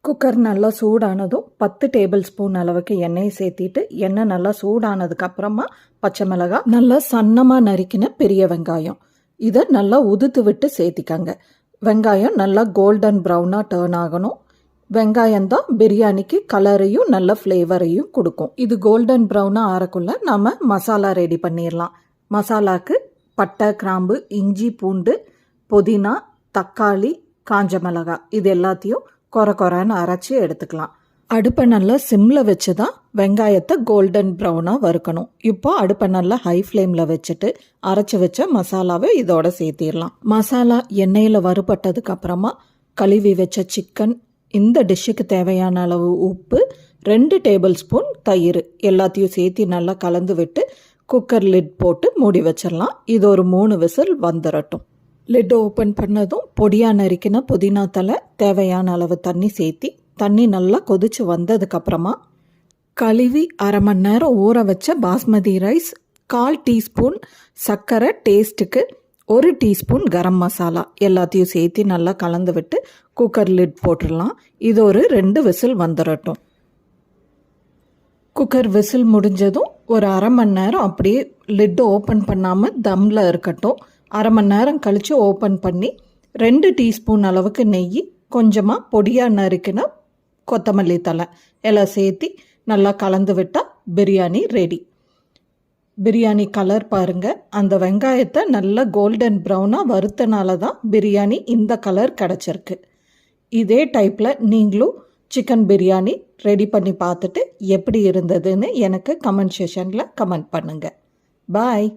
Cooker நல்லா சூடானதும் 10 table spoon அளவுக்கு எண்ணெயை சேர்த்திட்டு எண்ணெய் நல்லா சூடானதுக்கு அப்புறமா பச்சை மிளகாய், நல்லா சன்னமாக நறுக்கின பெரிய வெங்காயம் இதை நல்லா உதுத்து விட்டு சேர்த்திக்கங்க. வெங்காயம் நல்லா கோல்டன் ப்ரௌனாக டேர்ன் ஆகணும். வெங்காயம் தான் பிரியாணிக்கு கலரையும் நல்ல ஃப்ளேவரையும் கொடுக்கும். இது கோல்டன் ப்ரௌனாக ஆறக்குள்ள நாம் மசாலா ரெடி பண்ணிடலாம். மசாலாவுக்கு பட்டை, கிராம்பு, இஞ்சி, பூண்டு, புதினா, தக்காளி, காஞ்ச மிளகாய் இது எல்லாத்தையும் கொரன்னு அரைச்சி எடுத்துக்கலாம். அடுப்பை நல்லா சிம்மில் வச்சு தான் வெங்காயத்தை கோல்டன் ப்ரௌனாக வறுக்கணும். இப்போ அடுப்பை நல்லா ஹை ஃப்ளேமில் வச்சுட்டு அரைச்சி வச்ச மசாலாவை இதோட சேர்த்திடலாம். மசாலா எண்ணெயில் வறுபட்டதுக்கு அப்புறமா கழுவி வச்ச சிக்கன், இந்த டிஷ்ஷுக்கு தேவையான அளவு உப்பு, 2 டேபிள் ஸ்பூன் தயிர் எல்லாத்தையும் சேர்த்து நல்லா கலந்து விட்டு குக்கர் லிட் போட்டு மூடி வச்சிடலாம். இது ஒரு 3 விசில் வந்துடட்டும். லிட் ஓப்பன் பண்ணதும் பொடியாக நறுக்கின புதினா தலை, தேவையான அளவு தண்ணி சேர்த்தி தண்ணி நல்லா கொதிச்சு வந்ததுக்கப்புறமா கழுவி அரை மணி நேரம் ஊற வச்ச பாஸ்மதி ரைஸ், 1/4 டீஸ்பூன் சர்க்கரை டேஸ்ட்டுக்கு, 1 டீஸ்பூன் கரம் மசாலா எல்லாத்தையும் சேர்த்து நல்லா கலந்து விட்டு குக்கர் லிட் போட்டுடலாம். இது ஒரு 2 விசில் வந்துடட்டும். குக்கர் விசில் முடிஞ்சதும் ஒரு அரை மணி நேரம் அப்படியே லிட்டு ஓப்பன் பண்ணாமல் தம்மில் இருக்கட்டும். அரை மணி நேரம் கழித்து ஓப்பன் பண்ணி 2 டீஸ்பூன் அளவுக்கு நெய், கொஞ்சமாக பொடியாக நறுக்கின கொத்தமல்லி தலை எல்லாம் சேர்த்து நல்லா கலந்து விட்டால் பிரியாணி ரெடி. பிரியாணி கலர் பாருங்கள், அந்த வெங்காயத்தை நல்லா கோல்டன் ப்ரௌனாக வறுத்தனால தான் பிரியாணி இந்த கலர் கிடச்சிருக்கு. இதே டைப்பில் நீங்களும் சிக்கன் பிரியாணி ரெடி பண்ணி பார்த்துட்டு எப்படி இருந்ததுன்னு எனக்கு கமெண்ட் செஷனில் கமெண்ட் பண்ணுங்கள். பாய்.